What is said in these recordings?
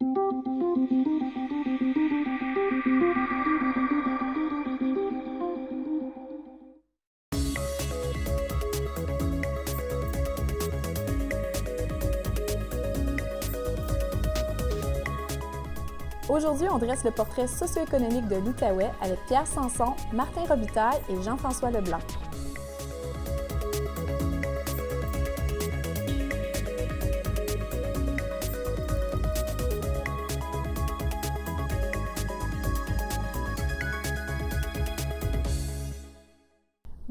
Aujourd'hui, on dresse le portrait socio-économique de l'Outaouais avec Pierre Sanson, Martin Robitaille et Jean-François Leblanc.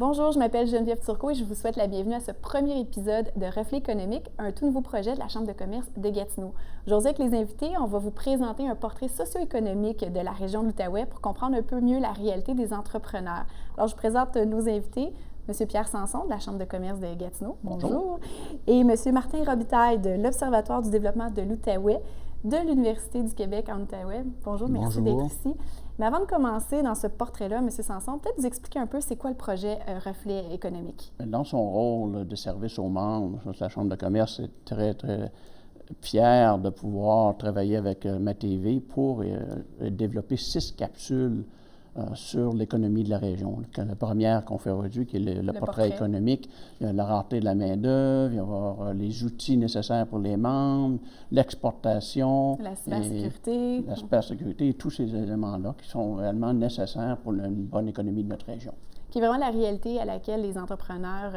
Bonjour, je m'appelle Geneviève Turcot et je vous souhaite la bienvenue à ce premier épisode de Reflet économique, un tout nouveau projet de la Chambre de commerce de Gatineau. Aujourd'hui, avec les invités, on va vous présenter un portrait socio-économique de la région de l'Outaouais pour comprendre un peu mieux la réalité des entrepreneurs. Alors, je présente nos invités, M. Pierre Sanson de la Chambre de commerce de Gatineau. Bonjour. Et M. Martin Robitaille de l'Observatoire du développement de l'Outaouais de l'Université du Québec en Outaouais. Bonjour, merci d'être ici. Mais avant de commencer dans ce portrait-là, M. Sanson, peut-être vous expliquer un peu c'est quoi le projet Reflet économique? Dans son rôle de service aux membres, la Chambre de commerce est très, très fière de pouvoir travailler avec MaTV pour développer 6 capsules sur l'économie de la région. La première qu'on fait aujourd'hui, qui est le portrait économique, il y a la rareté de la main-d'œuvre, il y avoir les outils nécessaires pour les membres, l'exportation, la cybersécurité. La cybersécurité et tous ces éléments-là qui sont réellement nécessaires pour une bonne économie de notre région. Qui est vraiment la réalité à laquelle les entrepreneurs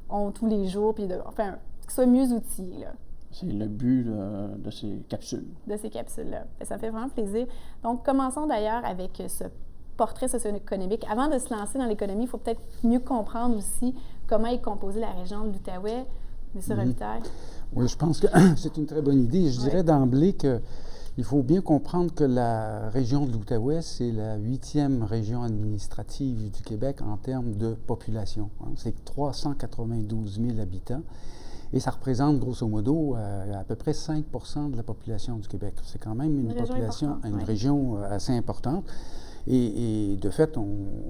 ont tous les jours, puis enfin, qu'ils soient mieux outillés. C'est le but de ces capsules. De ces capsules-là. Ça fait vraiment plaisir. Donc, commençons d'ailleurs avec ce portrait socio-économique. Avant de se lancer dans l'économie, il faut peut-être mieux comprendre aussi comment est composée la région de l'Outaouais. M. Robitaille. Oui, je pense que c'est une très bonne idée. Je dirais d'emblée qu'il faut bien comprendre que la région de l'Outaouais, c'est la 8e région administrative du Québec en termes de population. C'est 392 000 habitants. Et ça représente, grosso modo, à peu près 5 de la population du Québec. C'est quand même une région assez importante. Et de fait,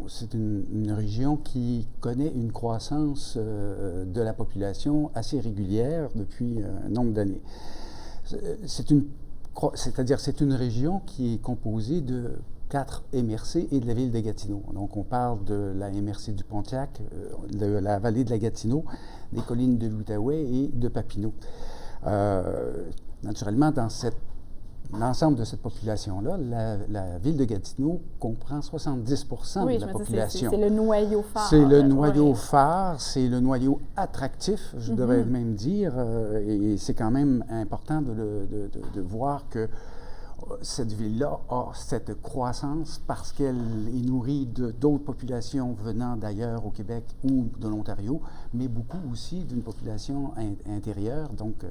c'est une région qui connaît une croissance de la population assez régulière depuis un nombre d'années. C'est-à-dire c'est une région qui est composée de 4 MRC et de la ville de Gatineau. Donc, on parle de la MRC du Pontiac, de la vallée de la Gatineau, des collines de l'Outaouais et de Papineau. Naturellement, dans l'ensemble de cette population-là, la ville de Gatineau comprend 70 de la population. C'est le noyau phare. C'est le noyau phare, c'est le noyau attractif, je devrais même dire, et c'est quand même important de voir que cette ville-là a cette croissance parce qu'elle est nourrie d'autres populations venant d'ailleurs au Québec ou de l'Ontario, mais beaucoup aussi d'une population intérieure, donc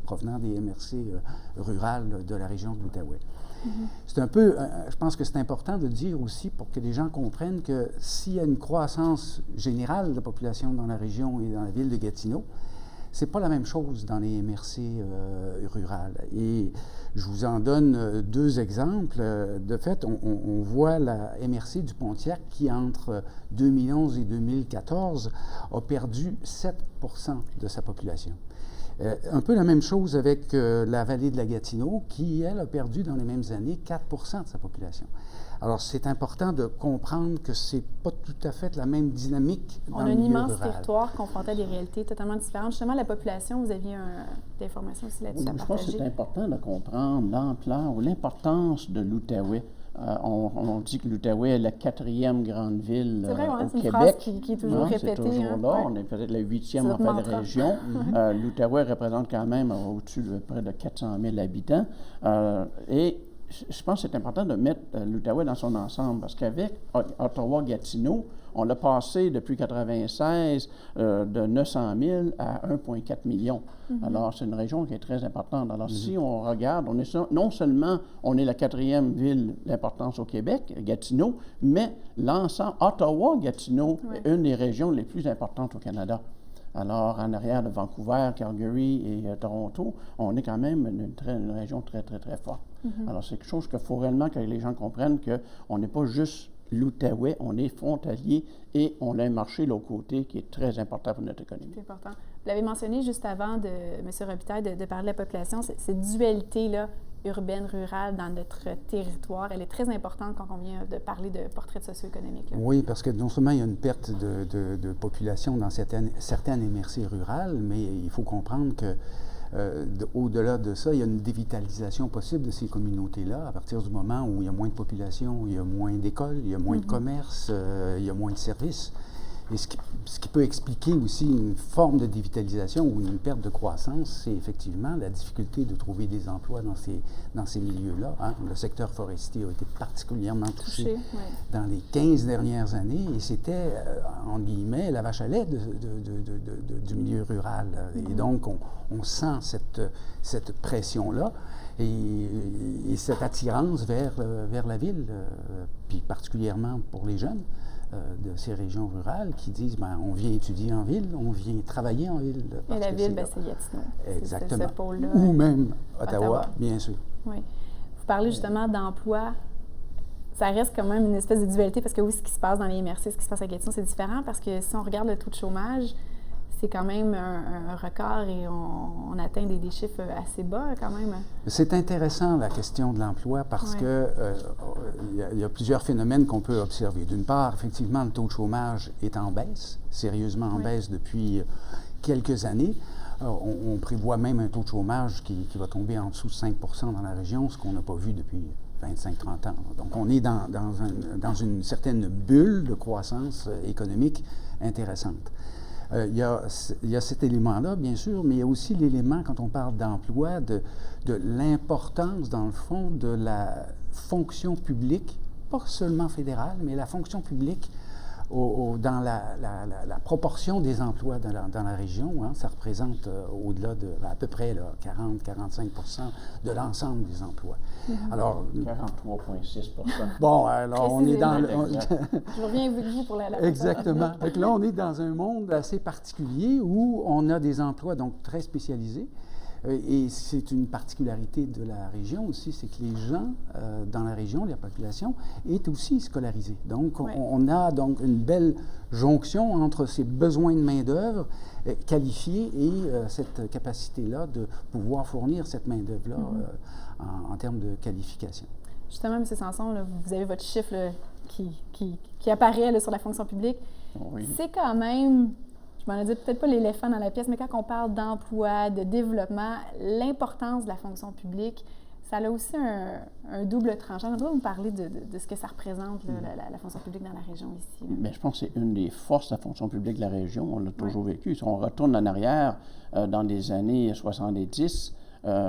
provenant des MRC rurales de la région de l'Outaouais. C'est un peu, je pense que c'est important de dire aussi pour que les gens comprennent que s'il y a une croissance générale de la population dans la région et dans la ville de Gatineau, c'est pas la même chose dans les MRC rurales. Et je vous en donne 2 exemples. De fait, on voit la MRC du Pontiac qui, entre 2011 et 2014, a perdu 7 de sa population. Un peu la même chose avec la vallée de la Gatineau qui, elle, a perdu dans les mêmes années 4 de sa population. Alors, c'est important de comprendre que ce n'est pas tout à fait la même dynamique dans le milieu rural. On a un immense territoire confronté à des réalités totalement différentes. Justement, la population, vous aviez des informations aussi là-dessus à partager. Je pense que c'est important de comprendre l'ampleur ou l'importance de l'Outaouais. On dit que l'Outaouais est la 4e grande ville au Québec. C'est une phrase qui est toujours répétée. C'est toujours là. On est peut-être la 8e en fait de région. L'Outaouais représente quand même au-dessus de près de 400 000 habitants. Et je pense que c'est important de mettre l'Outaouais dans son ensemble parce qu'avec Ottawa-Gatineau, on l'a passé depuis 1996 de 900 000 à 1,4 million. Alors, c'est une région qui est très importante. Alors, si on regarde, non seulement on est la 4e ville d'importance au Québec, Gatineau, mais l'ensemble, Ottawa-Gatineau est une des régions les plus importantes au Canada. Alors, en arrière de Vancouver, Calgary et Toronto, on est quand même une région très, très, très forte. Alors, c'est quelque chose qu'il faut réellement que les gens comprennent qu'on n'est pas juste l'Outaouais, on est frontalier et on a un marché de l'autre côté qui est très important pour notre économie. C'est important. Vous l'avez mentionné juste avant, M. Robitaille, de parler de la population, cette dualité-là urbaine, rurale dans notre territoire, elle est très importante quand on vient de parler de portrait socio-économique. Là. Oui, parce que non seulement il y a une perte de population dans certaines MRC rurales, mais il faut comprendre que au-delà de ça, il y a une dévitalisation possible de ces communautés-là à partir du moment où il y a moins de population, il y a moins d'écoles, il y a moins de commerce, il y a moins de services. Et ce qui peut expliquer aussi une forme de dévitalisation ou une perte de croissance, c'est effectivement la difficulté de trouver des emplois dans ces milieux-là. Hein. Le secteur forestier a été particulièrement touché dans les 15 dernières années et c'était, en guillemets, la vache à lait du milieu rural. Et donc, on sent cette pression-là et cette attirance vers la ville, puis particulièrement pour les jeunes de ces régions rurales qui disent on vient étudier en ville, on vient travailler en ville. Et la ville, c'est Gatineau. Exactement. C'est ce pôle-là. Ou même Ottawa, bien sûr. Oui. Vous parlez justement d'emploi. Ça reste quand même une espèce de dualité parce que oui, ce qui se passe dans les MRC, ce qui se passe à Gatineau, c'est différent parce que si on regarde le taux de chômage, c'est quand même un record et on atteint des chiffres assez bas quand même. C'est intéressant la question de l'emploi parce que il y a plusieurs phénomènes qu'on peut observer. D'une part, effectivement, le taux de chômage est en baisse, sérieusement en baisse depuis quelques années. On prévoit même un taux de chômage qui va tomber en dessous de 5 % dans la région, ce qu'on n'a pas vu depuis 25-30 ans. Donc, on est dans une certaine bulle de croissance économique intéressante. Il y a cet élément-là, bien sûr, mais il y a aussi l'élément, quand on parle d'emploi, de l'importance, dans le fond, de la fonction publique, pas seulement fédérale, mais la fonction publique dans la proportion des emplois dans la région. Hein, ça représente au-delà de à peu près 40-45 % de l'ensemble des emplois. Alors 43,6 %. Bon, alors on est dans Je reviens avec vous pour la Exactement. Donc là, on est dans un monde assez particulier où on a des emplois donc très spécialisés. Et c'est une particularité de la région aussi, c'est que les gens dans la région, la population, est aussi scolarisée. Donc, on a donc une belle jonction entre ces besoins de main-d'œuvre qualifiés et cette capacité-là de pouvoir fournir cette main-d'œuvre-là en termes de qualification. Justement, M. Sanson, là, vous avez votre chiffre là, qui apparaît là, sur la fonction publique. Oui. C'est quand même... Je m'en ai dit peut-être pas l'éléphant dans la pièce, mais quand on parle d'emploi, de développement, l'importance de la fonction publique, ça a aussi un double tranchant. J'aimerais vous parler de ce que ça représente, là, la fonction publique dans la région ici. Bien, je pense que c'est une des forces de la fonction publique de la région. On l'a toujours vécu. Si on retourne en arrière, dans les années 70,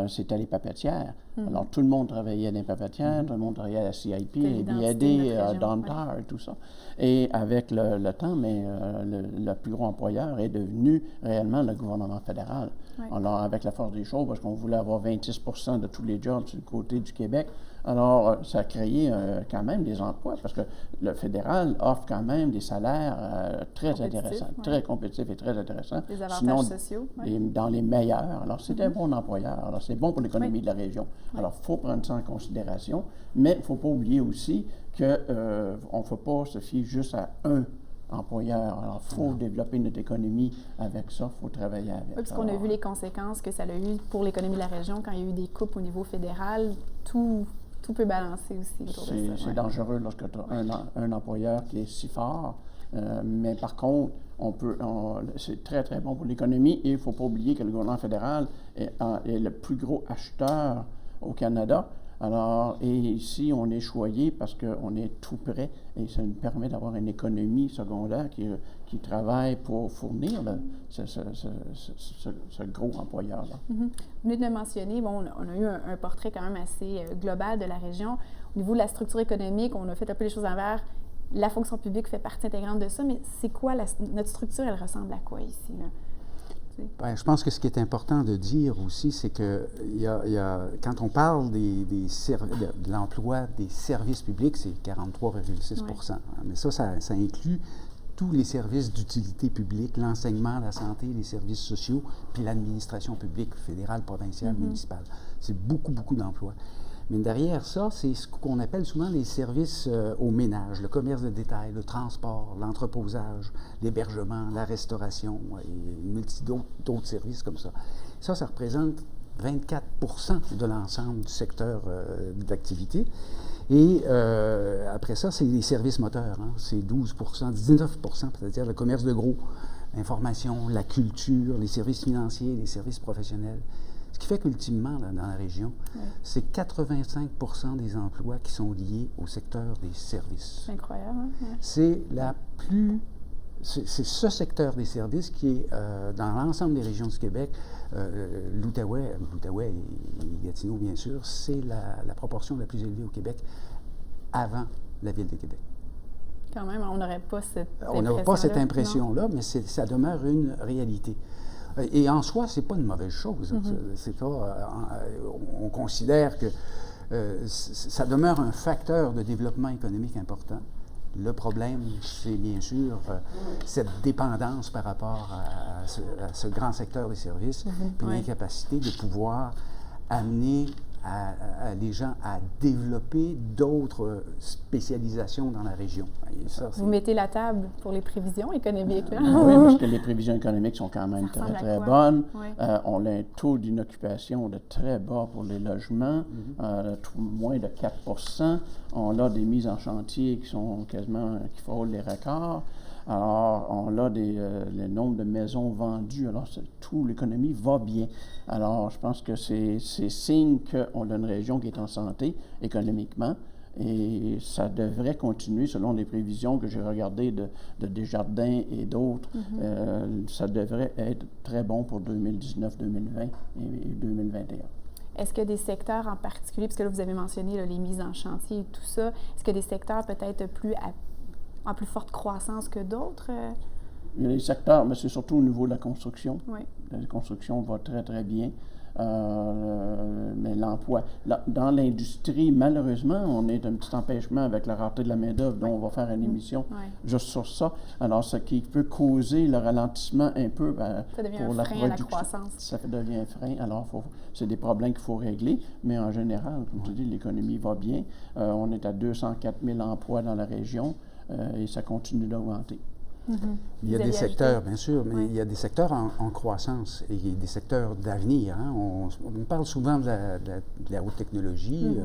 c'était les papetières. Alors, tout le monde travaillait dans les papetières, tout le monde travaillait à la CIP, BAD, Domtar, tout ça. Et avec le temps, mais le plus gros employeur est devenu réellement le gouvernement fédéral. Alors, avec la force des choses, parce qu'on voulait avoir 26 % de tous les jobs du côté du Québec, alors ça a créé quand même des emplois, parce que le fédéral offre quand même des salaires très intéressants, très compétitifs et très intéressants. Des avantages sociaux. Dans les meilleurs. Alors, c'est un bon employeur. Alors, c'est bon pour l'économie de la région. Alors, il faut prendre ça en considération, mais il ne faut pas oublier aussi qu'on ne faut pas se fier juste à un employeur. Alors, il faut développer notre économie avec ça, il faut travailler avec. Oui, parce qu'on a vu les conséquences que ça a eu pour l'économie de la région quand il y a eu des coupes au niveau fédéral. Tout peut balancer aussi. C'est dangereux lorsque tu as un employeur qui est si fort, mais par contre, c'est très, très bon pour l'économie et il ne faut pas oublier que le gouvernement fédéral est le plus gros acheteur au Canada. Alors, et ici, on est choyé parce qu'on est tout près et ça nous permet d'avoir une économie secondaire qui travaille pour fournir ce gros employeur-là. Vous venez de le mentionner, on a eu un portrait quand même assez global de la région. Au niveau de la structure économique, on a fait un peu les choses envers. La fonction publique fait partie intégrante de ça, mais c'est quoi notre structure, elle ressemble à quoi ici, là? Bien, je pense que ce qui est important de dire aussi, c'est que quand on parle de l'emploi des services publics, c'est 43,6 %. Mais ça inclut tous les services d'utilité publique, l'enseignement, la santé, les services sociaux, puis l'administration publique fédérale, provinciale, municipale. C'est beaucoup, beaucoup d'emplois. Mais derrière ça, c'est ce qu'on appelle souvent les services au ménage, le commerce de détail, le transport, l'entreposage, l'hébergement, la restauration et une multitude d'autres services comme ça. Ça représente 24% de l'ensemble du secteur d'activité. Et après ça, c'est les services moteurs, hein, c'est 12%, 19%, c'est-à-dire le commerce de gros, l'information, la culture, les services financiers, les services professionnels. Ce qui fait qu'ultimement, là, dans la région, c'est 85% des emplois qui sont liés au secteur des services. C'est incroyable. Hein? Ouais. C'est ce secteur des services qui est, dans l'ensemble des régions du Québec, l'Outaouais et Gatineau, bien sûr, c'est la proportion la plus élevée au Québec avant la Ville de Québec. Quand même, on n'aurait pas cette impression-là. On n'aurait pas cette impression-là, mais ça demeure une réalité. Et en soi, c'est pas une mauvaise chose. C'est pas, on considère que ça demeure un facteur de développement économique important. Le problème, c'est bien sûr cette dépendance par rapport à ce grand secteur des services, puis l'incapacité de pouvoir amener les gens à développer d'autres spécialisations dans la région. Et ça, vous mettez la table pour les prévisions économiques, là? Oui, parce que les prévisions économiques sont quand même très, très bonnes. Oui. On a un taux d'inoccupation de très bas pour les logements, moins de 4%. On a des mises en chantier qui sont quasiment, qui frôlent les records. Alors, on a le nombre de maisons vendues. Alors, tout l'économie va bien. Alors, je pense que c'est signe qu'on a une région qui est en santé économiquement. Et ça devrait continuer, selon les prévisions que j'ai regardées de Desjardins et d'autres. Ça devrait être très bon pour 2019, 2020 et 2021. Est-ce qu'il y a des secteurs en particulier, parce que là, vous avez mentionné là, les mises en chantier et tout ça, est-ce qu'il y a des secteurs peut-être en plus forte croissance que d'autres? Il y a des secteurs, mais c'est surtout au niveau de la construction. Oui. La construction va très, très bien. Mais l'emploi. Dans l'industrie, malheureusement, on est un petit empêchement avec la rareté de la main-d'œuvre, dont on va faire une émission juste sur ça. Alors, ce qui peut causer le ralentissement un peu pour la production. À la croissance. Ça devient un frein. Alors, c'est des problèmes qu'il faut régler. Mais en général, comme tu dis, l'économie va bien. On est à 204 000 emplois dans la région et ça continue d'augmenter. Il y a des secteurs, bien sûr, mais il y a des secteurs en croissance et des secteurs d'avenir. Hein. On parle souvent de la haute technologie.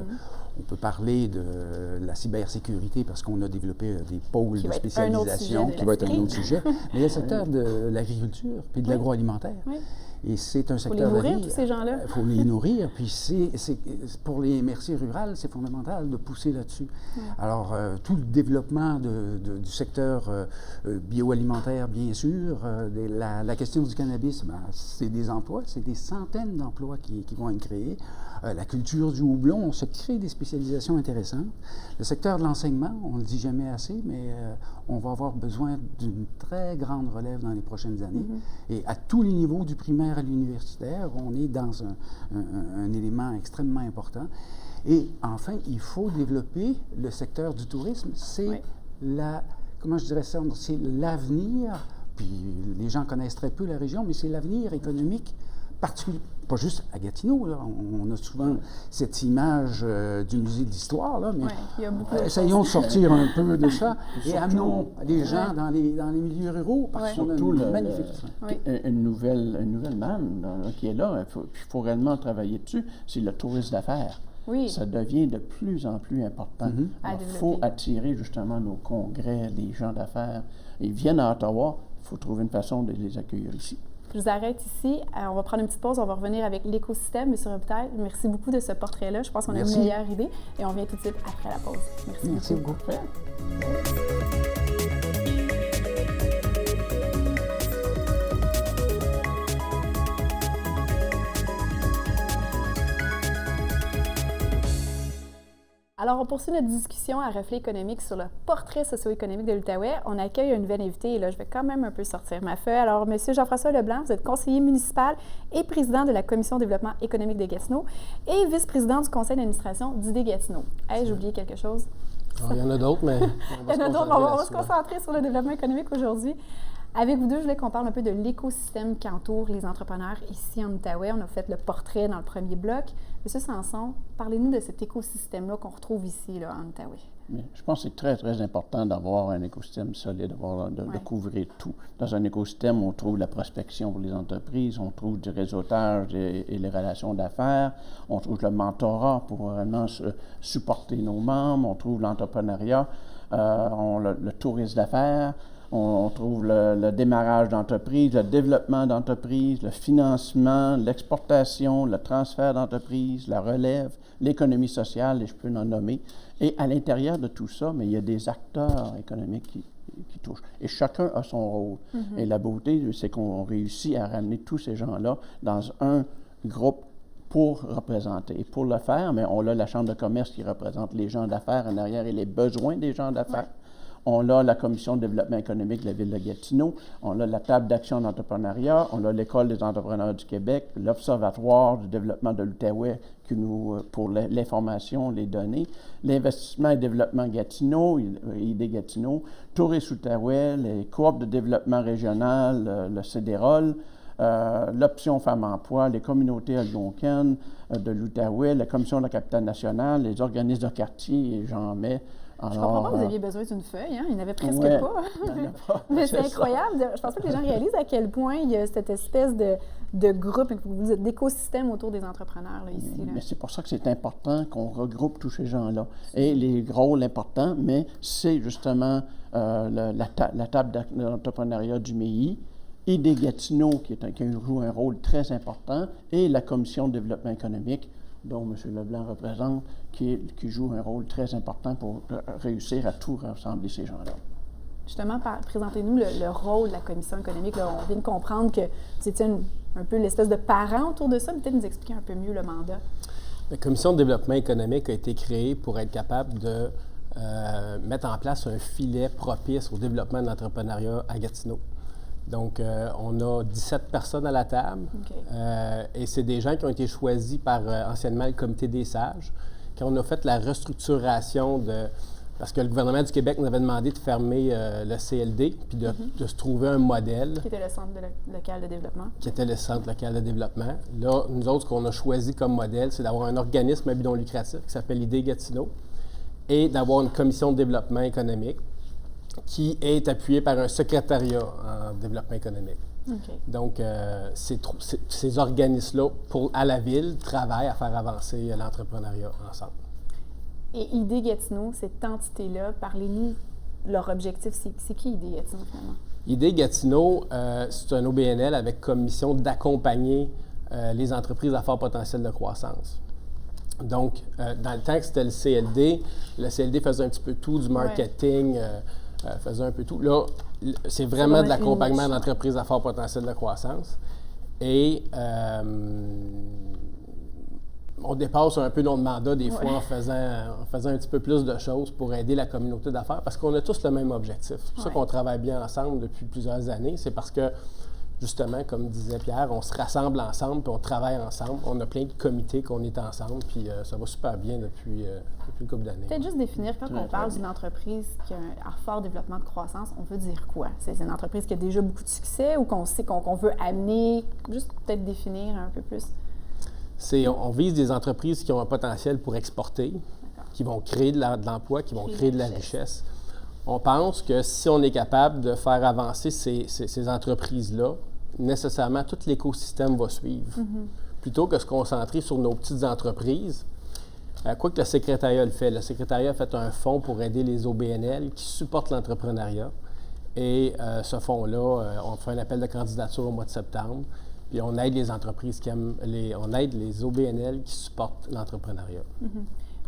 On peut parler de la cybersécurité parce qu'on a développé des pôles de spécialisation qui va être un autre sujet. Mais il y a le secteur de l'agriculture puis de l'agroalimentaire. Et c'est un secteur d'avenir. Il faut les nourrir, tous ces gens-là. Il faut les nourrir. Puis pour les MRC rurales, c'est fondamental de pousser là-dessus. Alors, tout le développement du secteur bioalimentaire, bien sûr, la question du cannabis, c'est des emplois, c'est des centaines d'emplois qui vont être créés. La culture du houblon, on se crée des spécialisations intéressantes. Le secteur de l'enseignement, on ne le dit jamais assez, mais on va avoir besoin d'une très grande relève dans les prochaines années. Et à tous les niveaux, du primaire à l'universitaire, on est dans un élément extrêmement important. Et enfin, il faut développer le secteur du tourisme. C'est comment je dirais ça, c'est l'avenir, puis les gens connaissent très peu la région, mais c'est l'avenir économique particulier. Pas juste à Gatineau, là. On a souvent cette image du musée de l'histoire, là, mais essayons de sortir un peu de ça et amenons les gens dans les milieux ruraux, parce qu'on a une magnifique... Une nouvelle manne qui est là, il faut réellement travailler dessus, c'est le tourisme d'affaires. Ça devient de plus en plus important. Il faut attirer justement nos congrès, les gens d'affaires. Ils viennent à Ottawa, il faut trouver une façon de les accueillir ici. Je vous arrête ici. On va prendre une petite pause. On va revenir avec l'écosystème, M. Robitaille. Merci beaucoup de ce portrait-là. Je pense qu'on a une meilleure idée. Et on revient tout de suite après la pause. Merci beaucoup. Alors, on poursuit notre discussion à Reflet économique sur le portrait socio-économique de l'Outaouais. On accueille un nouvel invité et là, je vais quand même un peu sortir ma feuille. Alors, M. Jean-François Leblanc, vous êtes conseiller municipal et président de la Commission de développement économique de Gatineau et vice-président du conseil d'administration d'ID Gatineau. Ai-je oublié quelque chose? Il y en a d'autres, mais on va se concentrer sur le développement économique aujourd'hui. Avec vous deux, je voulais qu'on parle un peu de l'écosystème qui entoure les entrepreneurs ici en Outaouais. On a fait le portrait dans le premier bloc. Monsieur Sanson, parlez-nous de cet écosystème-là qu'on retrouve ici là, en Outaouais. Mais je pense que c'est très, très important d'avoir un écosystème solide, de couvrir tout. Dans un écosystème, on trouve la prospection pour les entreprises, on trouve du réseautage et les relations d'affaires, on trouve le mentorat pour vraiment supporter nos membres, on trouve l'entrepreneuriat, le tourisme d'affaires, on trouve le démarrage d'entreprise, le développement d'entreprise, le financement, l'exportation, le transfert d'entreprise, la relève, l'économie sociale, et je peux en nommer. Et à l'intérieur de tout ça, mais il y a des acteurs économiques qui touchent. Et chacun a son rôle. Et la beauté, c'est qu'on réussit à ramener tous ces gens-là dans un groupe pour représenter. Et pour le faire, mais on a la Chambre de commerce qui représente les gens d'affaires en arrière et les besoins des gens d'affaires. On a la Commission de développement économique de la Ville de Gatineau, on a la Table d'action d'entrepreneuriat, on a l'École des entrepreneurs du Québec, l'Observatoire du développement de l'Outaouais pour l'information, les données, l'Investissement et développement Gatineau, ID Gatineau, Tourisme Outaouais, les Coop de développement régional, le CEDEROL, l'Option Femmes Emploi, les communautés algonquines de l'Outaouais, la Commission de la capitale nationale, les organismes de quartier, et j'en mets. Alors, je comprends pas que vous aviez besoin d'une feuille, hein? Il n'y en avait presque pas. Mais c'est incroyable. Je pense pas que les gens réalisent à quel point il y a cette espèce de groupe, d'écosystème autour des entrepreneurs là, ici. Là. Mais c'est pour ça que c'est important qu'on regroupe tous ces gens-là. Et les rôles importants, mais c'est justement la table d'entrepreneuriat du MEI, ID Gatineau qui joue un rôle très important, et la Commission de développement économique, dont M. Leblanc représente, qui joue un rôle très important pour réussir à tout rassembler ces gens-là. Justement, présentez-nous le rôle de la Commission économique. Là, on vient de comprendre que c'était un peu l'espèce de parent autour de ça, mais peut-être nous expliquer un peu mieux le mandat. La Commission de développement économique a été créée pour être capable de mettre en place un filet propice au développement de l'entrepreneuriat à Gatineau. Donc, on a 17 personnes à la table, et c'est des gens qui ont été choisis par anciennement le Comité des sages. Quand on a fait la restructuration parce que le gouvernement du Québec nous avait demandé de fermer le CLD, puis de se trouver un modèle. Qui était le Centre local de développement. Qui était le Centre local de développement. Là, nous autres, ce qu'on a choisi comme modèle, c'est d'avoir un organisme à but non lucratif qui s'appelle ID Gatineau et d'avoir une commission de développement économique qui est appuyé par un secrétariat en développement économique. Donc, ces organismes-là, à la Ville, travaillent à faire avancer l'entrepreneuriat ensemble. Et ID Gatineau, cette entité-là, parlez-nous, leur objectif, c'est qui ID Gatineau, finalement? ID Gatineau, c'est un OBNL avec comme mission d'accompagner les entreprises à fort potentiel de croissance. Donc, dans le temps que c'était le CLD faisait un petit peu tout, du marketing, faisait un peu tout. Là, c'est vraiment de l'accompagnement d'entreprises à fort potentiel de croissance. Et on dépasse un peu notre mandat des fois en faisant un petit peu plus de choses pour aider la communauté d'affaires parce qu'on a tous le même objectif. C'est pour ça qu'on travaille bien ensemble depuis plusieurs années. C'est parce que, justement, comme disait Pierre, on se rassemble ensemble puis on travaille ensemble. On a plein de comités qu'on est ensemble puis ça va super bien depuis une couple d'années. Peut-être juste définir, quand on parle d'une entreprise qui a un fort développement de croissance, on veut dire quoi? C'est une entreprise qui a déjà beaucoup de succès ou qu'on sait qu'on veut amener? Juste peut-être définir un peu plus. On vise des entreprises qui ont un potentiel pour exporter, qui vont créer de l'emploi, qui vont créer de la richesse. On pense que si on est capable de faire avancer ces entreprises-là, nécessairement tout l'écosystème va suivre. Plutôt que se concentrer sur nos petites entreprises, quoi que le secrétariat le fait. Le secrétariat a fait un fonds pour aider les OBNL qui supportent l'entrepreneuriat. Et ce fonds-là, on fait un appel de candidature au mois de septembre. Puis on aide les entreprises on aide les OBNL qui supportent l'entrepreneuriat.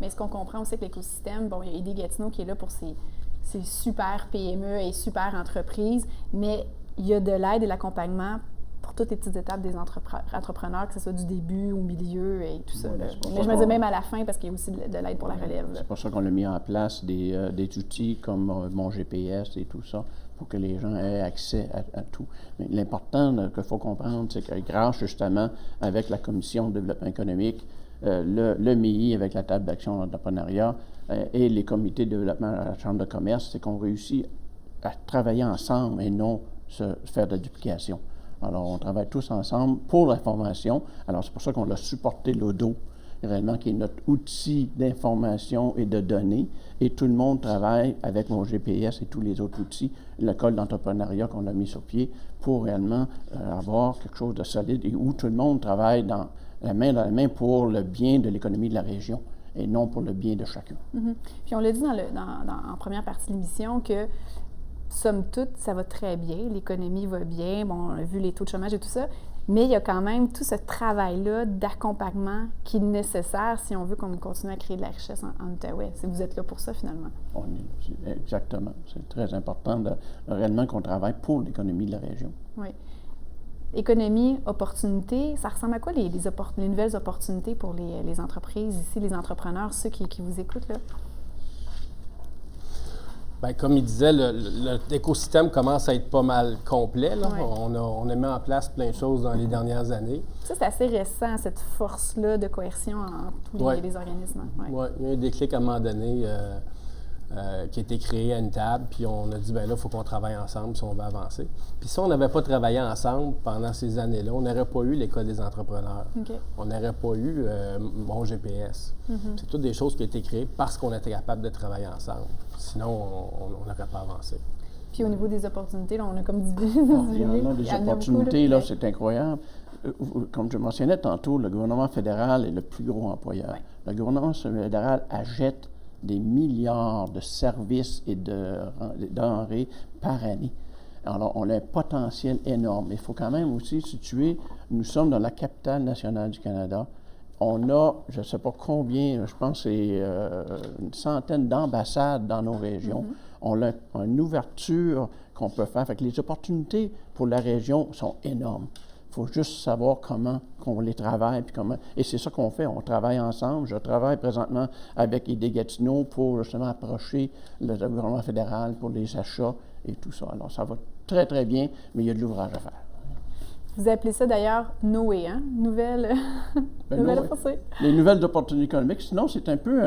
Mais ce qu'on comprend aussi que l'écosystème, bon, il y a ID Gatineau qui est là pour ces super PME et super entreprises, mais il y a de l'aide et de l'accompagnement pour toutes les petites étapes des entrepreneurs, que ce soit du début, au milieu et tout ça. Mais je me dis même à la fin, parce qu'il y a aussi de l'aide pour la relève. C'est pour ça qu'on a mis en place des outils comme mon GPS et tout ça, pour que les gens aient accès à tout. Mais l'important qu'il faut comprendre, c'est que grâce justement avec la Commission de développement économique, le MEI avec la table d'action d'entrepreneuriat et les comités de développement à la Chambre de commerce, c'est qu'on réussit à travailler ensemble et non se faire de la duplication. Alors, on travaille tous ensemble pour la formation. Alors, c'est pour ça qu'on a supporté l'ODO, réellement, qui est notre outil d'information et de données. Et tout le monde travaille avec mon GPS et tous les autres outils, l'école d'entrepreneuriat qu'on a mis sur pied, pour réellement avoir quelque chose de solide et où tout le monde travaille dans la main pour le bien de l'économie de la région et non pour le bien de chacun. Mm-hmm. Puis on l'a dit en première partie de l'émission que, somme toute, ça va très bien, l'économie va bien, bon, on a vu les taux de chômage et tout ça, mais il y a quand même tout ce travail-là d'accompagnement qui est nécessaire si on veut qu'on continue à créer de la richesse en Outaouais. Vous êtes là pour ça, finalement. Exactement. C'est très important réellement qu'on travaille pour l'économie de la région. Oui. Économie, opportunité, ça ressemble à quoi les nouvelles opportunités pour les entreprises ici, les entrepreneurs, ceux qui vous écoutent, là? Bien, comme il disait, l'écosystème commence à être pas mal complet. Là. Ouais. On a mis en place plein de choses dans les dernières années. Ça, c'est assez récent, cette force-là de coercion entre tous les organismes. Oui, il y a eu un déclic à un moment donné qui a été créé à une table, puis on a dit, bien là, il faut qu'on travaille ensemble si on veut avancer. Puis si on n'avait pas travaillé ensemble pendant ces années-là, on n'aurait pas eu l'École des entrepreneurs. Okay. On n'aurait pas eu mon GPS. Mm-hmm. C'est toutes des choses qui ont été créées parce qu'on était capable de travailler ensemble. Sinon, on n'aurait pas avancé. Puis au niveau des opportunités, là, on a comme dit... Il y en a des opportunités, là, c'est incroyable. Comme je mentionnais tantôt, le gouvernement fédéral est le plus gros employeur. Ouais. Le gouvernement fédéral achète des milliards de services et de denrées par année. Alors, on a un potentiel énorme. Il faut quand même aussi situer, nous sommes dans la capitale nationale du Canada. On a, je ne sais pas combien, je pense que c'est une centaine d'ambassades dans nos régions. Mm-hmm. On a une ouverture qu'on peut faire. Fait que les opportunités pour la région sont énormes. Il faut juste savoir comment qu'on les travaille. Puis comment, et c'est ça qu'on fait. On travaille ensemble. Je travaille présentement avec Idé-Gatineau pour justement approcher le gouvernement fédéral pour les achats et tout ça. Alors, ça va très, très bien, mais il y a de l'ouvrage à faire. Vous appelez ça d'ailleurs Noé, hein? Nouvelle opportunité. Les nouvelles opportunités économiques. Sinon, c'est un peu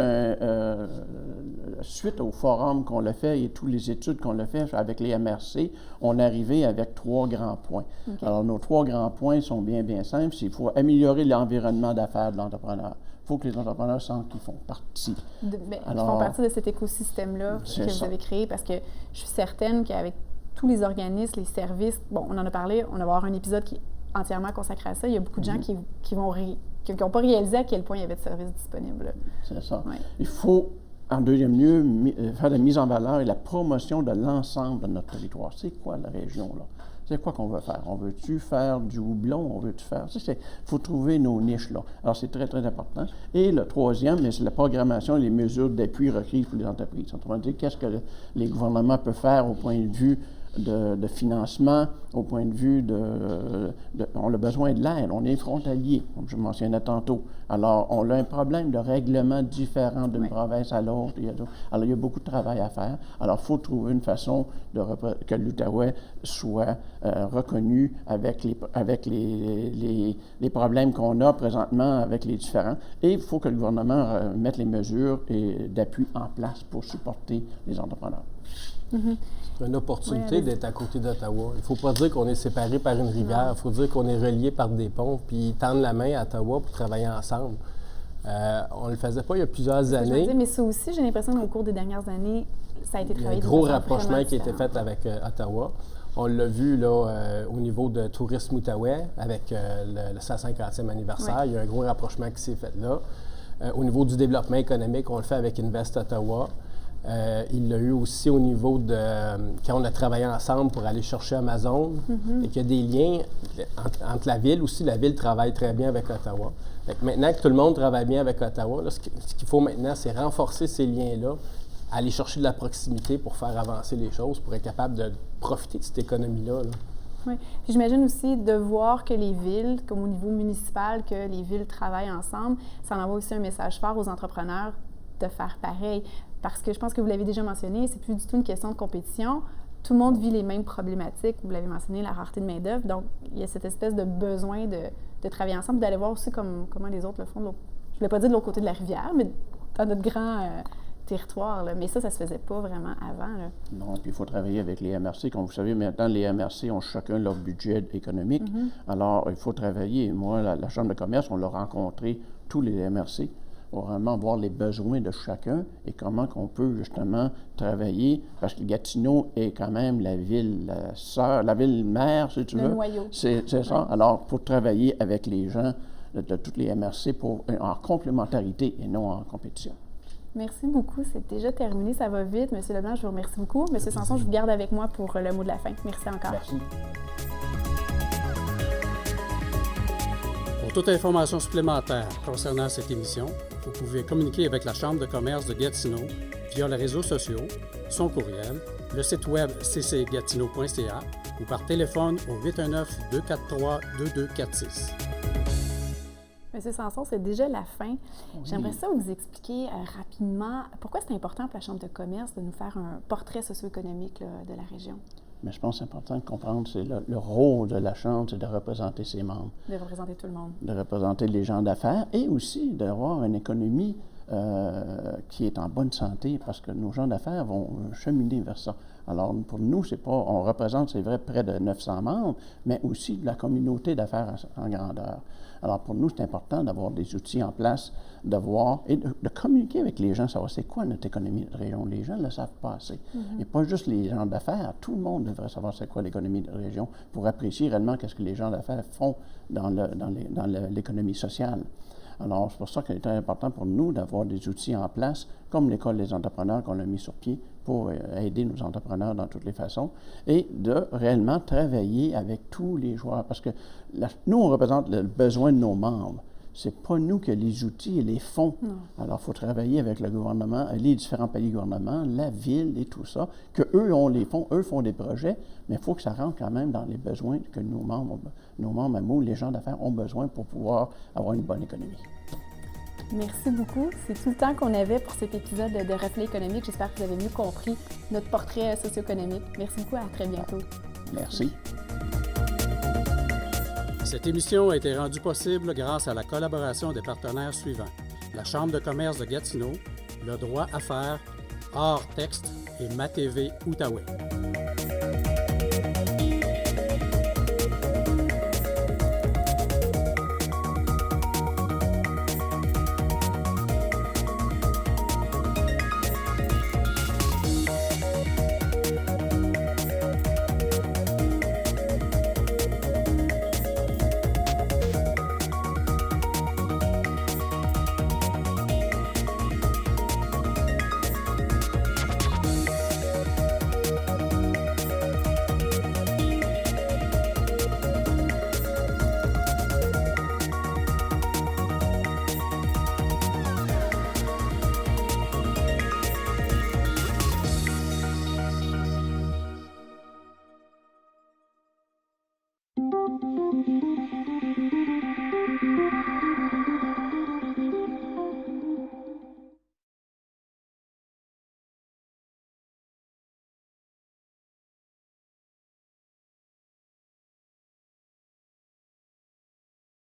suite au forum qu'on a fait et toutes les études qu'on a fait avec les MRC, on est arrivé avec 3 grands points. Okay. Alors, nos 3 grands points sont bien simples. Il faut améliorer l'environnement d'affaires de l'entrepreneur. Il faut que les entrepreneurs sentent qu'ils font partie. Ils font partie de cet écosystème-là que vous avez créé, parce que je suis certaine qu'avec tous les organismes, les services, bon, on en a parlé, on va avoir un épisode qui est entièrement consacré à ça. Il y a beaucoup de gens qui n'ont pas réalisé à quel point il y avait de services disponibles. C'est ça. Ouais. Il faut, en deuxième lieu, faire la mise en valeur et la promotion de l'ensemble de notre territoire. C'est quoi la région, là? C'est quoi qu'on veut faire? On veut-tu faire du houblon? On veut-tu faire... Il faut trouver nos niches, là. Alors, c'est très, très important. Et le troisième, c'est la programmation et les mesures d'appui requises pour les entreprises. On va dire qu'est-ce que les gouvernements peuvent faire au point de vue de financement, au point de vue on a besoin de l'aide, on est frontalier, comme je mentionnais tantôt. Alors, on a un problème de règlement différent d'une province à l'autre. Alors, il y a beaucoup de travail à faire. Alors, il faut trouver une façon que l'Outaouais soit reconnu avec les problèmes qu'on a présentement avec les différents. Et il faut que le gouvernement mette les mesures d'appui en place pour supporter les entrepreneurs. Mm-hmm. C'est une opportunité d'être à côté d'Ottawa. Il ne faut pas dire qu'on est séparés par une rivière. Il faut dire qu'on est reliés par des ponts, puis tendre la main à Ottawa pour travailler ensemble. On ne le faisait pas il y a plusieurs années. Mais ça aussi, j'ai l'impression qu'au cours des dernières années, ça a été travaillé. Il y a un gros rapprochement qui a été fait avec Ottawa. On l'a vu là, au niveau de Tourisme Outaouais, avec le 150e anniversaire. Oui. Il y a un gros rapprochement qui s'est fait là. Au niveau du développement économique, on le fait avec Invest Ottawa. Il l'a eu aussi au niveau de quand on a travaillé ensemble pour aller chercher Amazon, et qu'il y a des liens entre la ville aussi. La ville travaille très bien avec Ottawa. Fait que maintenant que tout le monde travaille bien avec Ottawa, là, ce qu'il faut maintenant, c'est renforcer ces liens-là, aller chercher de la proximité pour faire avancer les choses, pour être capable de profiter de cette économie-là. Là. Oui. Puis j'imagine aussi de voir que les villes, comme au niveau municipal, que les villes travaillent ensemble, ça envoie aussi un message fort aux entrepreneurs de faire pareil. Parce que je pense que vous l'avez déjà mentionné, c'est plus du tout une question de compétition. Tout le monde vit les mêmes problématiques. Vous l'avez mentionné, la rareté de main-d'œuvre. Donc, il y a cette espèce de besoin de travailler ensemble, d'aller voir aussi comment les autres le font. Je ne voulais pas dire de l'autre côté de la rivière, mais dans notre territoire, là. Mais ça se faisait pas vraiment avant, là. Non, puis il faut travailler avec les MRC. Comme vous savez, maintenant, les MRC ont chacun leur budget économique. Alors, il faut travailler. Moi, la Chambre de commerce, on l'a rencontré, tous les MRC, pour vraiment voir les besoins de chacun et comment on peut justement travailler, parce que Gatineau est quand même la ville sœur, la ville mère, si tu veux. Le noyau. C'est ça. Alors, pour travailler avec les gens de toutes les MRC en complémentarité et non en compétition. Merci beaucoup. C'est déjà terminé. Ça va vite. Monsieur Leblanc, je vous remercie beaucoup. Monsieur Sanson, je vous garde avec moi pour le mot de la fin. Merci encore. Merci. Pour toute information supplémentaire concernant cette émission, vous pouvez communiquer avec la Chambre de commerce de Gatineau via les réseaux sociaux, son courriel, le site web ccgatineau.ca ou par téléphone au 819-243-2246. Monsieur Sanson, c'est déjà la fin. Oui. J'aimerais ça vous expliquer rapidement pourquoi c'est important pour la Chambre de commerce de nous faire un portrait socio-économique de la région. Mais je pense que c'est important de comprendre, c'est le rôle de la Chambre, c'est de représenter ses membres. De représenter tout le monde. De représenter les gens d'affaires et aussi d'avoir une économie qui est en bonne santé parce que nos gens d'affaires vont cheminer vers ça. Alors, pour nous, c'est pas, on représente, c'est vrai, près de 900 membres, mais aussi de la communauté d'affaires en grandeur. Alors, pour nous, c'est important d'avoir des outils en place, de voir et de communiquer avec les gens, savoir c'est quoi notre économie de région. Les gens ne le savent pas assez. Et pas juste les gens d'affaires, tout le monde devrait savoir c'est quoi l'économie de région pour apprécier réellement qu'est-ce que les gens d'affaires font dans l'économie sociale. Alors, c'est pour ça qu'il est très important pour nous d'avoir des outils en place, comme l'École des entrepreneurs qu'on a mis sur pied pour aider nos entrepreneurs dans toutes les façons, et de réellement travailler avec tous les joueurs. Parce que nous, on représente le besoin de nos membres. Ce n'est pas nous qui avons les outils et les fonds. Non. Alors, il faut travailler avec le gouvernement, les différents paliers de gouvernement, la ville et tout ça, qu'eux ont les fonds, eux font des projets, mais il faut que ça rentre quand même dans les besoins que nos membres à nous, les gens d'affaires, ont besoin pour pouvoir avoir une bonne économie. Merci beaucoup. C'est tout le temps qu'on avait pour cet épisode de Reflet économique. J'espère que vous avez mieux compris notre portrait socio-économique. Merci beaucoup. À très bientôt. Merci. Cette émission a été rendue possible grâce à la collaboration des partenaires suivants. La Chambre de commerce de Gatineau, le droit à faire, Art Texte et MaTV Outaouais.